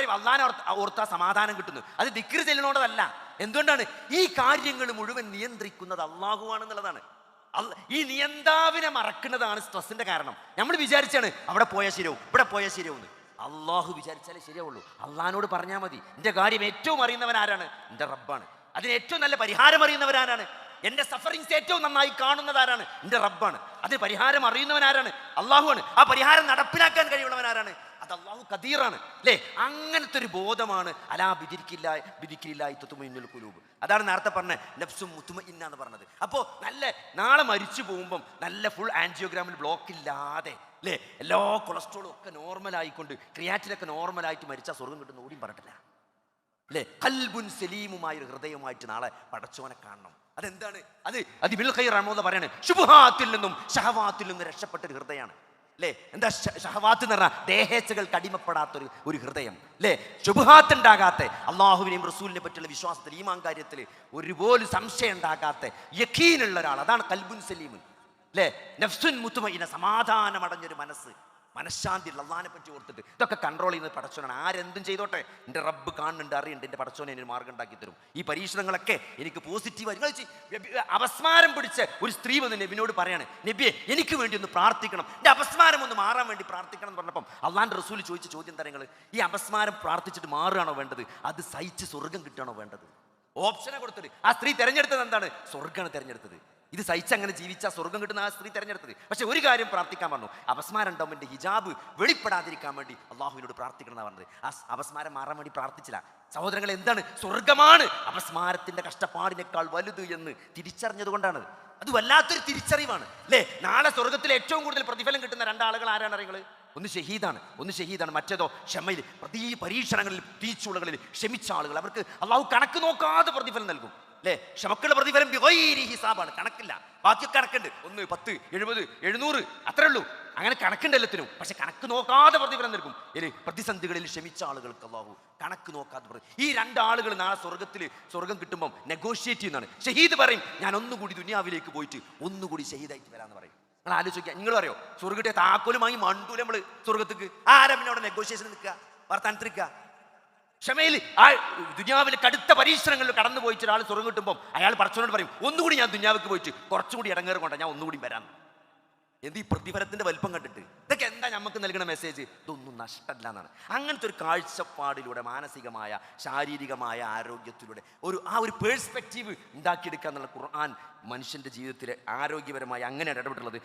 പറയും അള്ളാനെ ഓർത്താ സമാധാനം കിട്ടുന്നു. അത് ദിക്ർ ചെല്ലുന്നോണ്ടതല്ല. എന്തുകൊണ്ടാണ്? ഈ കാര്യങ്ങൾ മുഴുവൻ നിയന്ത്രിക്കുന്നത് അള്ളാഹുവാണെന്നുള്ളതാണ്. ഈ നിയന്താവിനെ മറക്കുന്നതാണ് സ്ട്രെസ്സിന്റെ കാരണം. നമ്മൾ വിചാരിച്ചാണ് അവിടെ പോയാൽ ശരിയാവും, ഇവിടെ പോയാൽ ശരിയാവും. അള്ളാഹു വിചാരിച്ചാലേ ശരിയാവുള്ളൂ. അള്ളാഹിനോട് പറഞ്ഞാൽ മതി. എൻ്റെ കാര്യം ഏറ്റവും അറിയുന്നവൻ ആരാണ്? എൻ്റെ റബ്ബാണ്. അതിന് ഏറ്റവും നല്ല പരിഹാരം അറിയുന്നവരാരാണ്? എൻ്റെ സഫറിങ്സ് ഏറ്റവും നന്നായി കാണുന്നതാരാണ്? എൻ്റെ റബ്ബാണ്. അതിന് പരിഹാരം അറിയുന്നവനാരാണ്? അള്ളാഹുവാണ്. ആ പരിഹാരം നടപ്പിലാക്കാൻ കഴിയുന്നവനാരാണ്? അത് അള്ളാഹു ഖദീറാണ് അല്ലേ? അങ്ങനത്തെ ഒരു ബോധമാണ് അലാ ബിദിക്രില്ലാഹി തത്മഇന്നുൽ ഖുലൂബ്. അതാണ് നേരത്തെ പറഞ്ഞ നഫ്സും മുത്മഇന്ന എന്ന് പറഞ്ഞത്. അപ്പോൾ നല്ല നാളെ മരിച്ചു പോകുമ്പം നല്ല ഫുൾ ആൻജിയോഗ്രാമിൽ ബ്ലോക്ക് ഇല്ലാതെ അല്ലേ, എല്ലാ കൊളസ്ട്രോളും ഒക്കെ നോർമലായിക്കൊണ്ട് ക്രിയാറ്റിനൊക്കെ നോർമലായിട്ട് മരിച്ചാൽ സ്വർഗം കിട്ടുന്ന ഓടിയും പറഞ്ഞിട്ടില്ല അല്ലേ? ഖൽബുൻ സലീമുമായ ഒരു ഹൃദയമായിട്ട് നാളെ പടച്ചോനെ കാണണം. അതെന്താണ്? അത് ഇബ്നുൽ ഖയ്യിം റഹ്മത്തുള്ളാഹി പറയാണ്, ശുബ്ഹാത്തിൽ നിന്നും ഷഹവാത്തിൽ നിന്നും രക്ഷപ്പെട്ട ഒരു ഹൃദയമാണ് അല്ലേ. എന്താ ഷഹവാത്ത് എന്ന് പറഞ്ഞാൽ? ദേഹേച്ഛകൾക്ക് അടിമപ്പെടാത്തൊരു ഹൃദയം അല്ലേ. ശുബ്ഹാത്ത് ഉണ്ടാകാത്ത, അള്ളാഹുവിനെയും റസൂലിനെ പറ്റിയുള്ള വിശ്വാസത്തിൽ ഈമാൻ കാര്യത്തിൽ ഒരുപോലെ സംശയം ഉണ്ടാകാത്ത യഖീനുള്ള ഒരാൾ, അതാണ് ഖൽബുൻ സലീം അല്ലേ. നഫ്സുൻ മുത്മഇന്ന, സമാധാനമടഞ്ഞൊരു മനഃശാന്തി ഉള്ള അള്ളാഹിനെ പറ്റി ഓർത്തിട്ട് ഇതൊക്കെ കൺട്രോൾ ചെയ്യുന്നത് പടച്ചോനാണ്. ആരെന്തും ചെയ്തോട്ടെ, എൻ്റെ റബ്ബ് കാണുന്നുണ്ട്, അറിയുന്നുണ്ട്, എൻ്റെ പടച്ചോനെ ഒരു മാർഗ്ഗം ഉണ്ടാക്കി തരും. ഈ പരീക്ഷണങ്ങളൊക്കെ എനിക്ക് പോസിറ്റീവായി. അപസ്മാരം പിടിച്ച ഒരു സ്ത്രീ വന്ന് നബിനോട് പറയാണ്, നബിയെ എനിക്ക് വേണ്ടി ഒന്ന് പ്രാർത്ഥിക്കണം, എൻ്റെ അപസ്മാരം ഒന്ന് മാറാൻ വേണ്ടി പ്രാർത്ഥിക്കണം എന്ന് പറഞ്ഞപ്പം അള്ളാഹിൻ്റെ റസൂൽ ചോദിച്ച ചോദ്യം തരങ്ങൾ, ഈ അപസ്മാരം പ്രാർത്ഥിച്ചിട്ട് മാറുകയാണോ വേണ്ടത്, അത് സഹിച്ച് സ്വർഗം കിട്ടുകയാണോ വേണ്ടത്? ഓപ്ഷനെ കൊടുത്തിട്ട് ആ സ്ത്രീ തിരഞ്ഞെടുത്തത് എന്താണ്? സ്വർഗ്ഗമാണ് തിരഞ്ഞെടുത്തത്. ഇത് സഹിച്ചങ്ങനെ ജീവിച്ചാൽ സ്വർഗം കിട്ടുന്ന ആ സ്ത്രീ തിരഞ്ഞെടുത്തത്. പക്ഷെ ഒരു കാര്യം പ്രാർത്ഥിക്കാൻ പറഞ്ഞു, അപസ്മാരം ഉണ്ടാവും, എൻ്റെ ഹിജാബ് വെളിപ്പെടാതിരിക്കാൻ വേണ്ടി അള്ളാഹുവിനോട് പ്രാർത്ഥിക്കണം എന്നാണ് പറഞ്ഞത്. ആ അപസ്മാരം മാറാൻ വേണ്ടി പ്രാർത്ഥിച്ചില്ല. സഹോദരങ്ങൾ, എന്താണ്? സ്വർഗമാണ് അപസ്മാരത്തിന്റെ കഷ്ടപ്പാടിനേക്കാൾ വലുത് എന്ന് തിരിച്ചറിഞ്ഞത് കൊണ്ടാണ്. അത് വല്ലാത്തൊരു തിരിച്ചറിവാണ് അല്ലേ. നാളെ സ്വർഗത്തിൽ ഏറ്റവും കൂടുതൽ പ്രതിഫലം കിട്ടുന്ന രണ്ടാളുകൾ ആരാണ് അറിയുന്നത്? ഒന്ന് ഷഹീദാണ്, മറ്റേതോ ക്ഷമയിൽ, പരീക്ഷണങ്ങളിൽ, തീച്ചുളകളിൽ ക്ഷമിച്ച ആളുകൾ. അവർക്ക് അള്ളാഹു കണക്ക് നോക്കാതെ പ്രതിഫലം നൽകും അല്ലേ. ക്ഷമക്കുള്ള പ്രതിഫലം ബിഗൈരി ഹിസാബാണ്, കണക്കില്ല. ബാക്കി കണക്കുണ്ട്, 1, 10, 70, 700 അത്രേ ഉള്ളൂ. അങ്ങനെ കണക്കുണ്ട് എല്ലാത്തിനും. പക്ഷെ കണക്ക് നോക്കാതെ പ്രതിഫലം നൽകും. പ്രതിസന്ധികളിൽ ക്ഷമിച്ച ആളുകൾക്ക് അള്ളാഹു കണക്ക് നോക്കാതെ. ഈ രണ്ടാളുകൾ നാളെ സ്വർഗം കിട്ടുമ്പോൾ നെഗോഷിയേറ്റ് ചെയ്യുന്നതാണ്. ഷഹീദ് പറയും, ഞാൻ ഒന്നുകൂടി ദുനിയാവിലേക്ക് പോയിട്ട് ഒന്നുകൂടി ഷഹീദായിട്ട് വരാമെന്ന് പറയും. നിങ്ങൾ ആലോചിക്കുക, നിങ്ങൾ അറിയോ, സ്വർഗത്തെ താക്കോലുമായി മണ്ടൂല നമ്മള് സ്വർഗത്തേക്ക്. ആരവിടെ നെഗോഷിയേഷൻ നിൽക്കുക, വർത്താനത്തിരിക്കുക. ക്ഷമയിൽ ആ ദുനിയാവിലെ കടുത്ത പരീക്ഷണങ്ങളിൽ കടന്നു പോയിട്ട് ഒരാൾ സ്വർഗം കിട്ടുമ്പോൾ അയാൾ പടച്ചവനോട് പറയും, ഒന്നുകൂടി ഞാൻ ദുനിയാവിലേക്ക് പോയിട്ട് കുറച്ചുകൂടി ഇടങ്ങേറ് കൊണ്ടാണ് ഞാൻ ഒന്നുകൂടി വരാം. എന്ത് ഈ പ്രതിഫലത്തിന്റെ വലിപ്പം കണ്ടിട്ട് ഇതൊക്കെ എന്താ നമുക്ക് നൽകുന്ന മെസ്സേജ്? ഇതൊന്നും നഷ്ടമല്ല എന്നാണ്. അങ്ങനത്തെ ഒരു കാഴ്ചപ്പാടിലൂടെ മാനസികമായ ശാരീരികമായ ആരോഗ്യത്തിലൂടെ ഒരു പേഴ്സ്പെക്റ്റീവ് ഉണ്ടാക്കിയെടുക്കുക എന്നുള്ള ഖുർആൻ മനുഷ്യന്റെ ജീവിതത്തിലെ ആരോഗ്യപരമായി അങ്ങനെയാണ് ഇടപെട്ടുള്ളത്.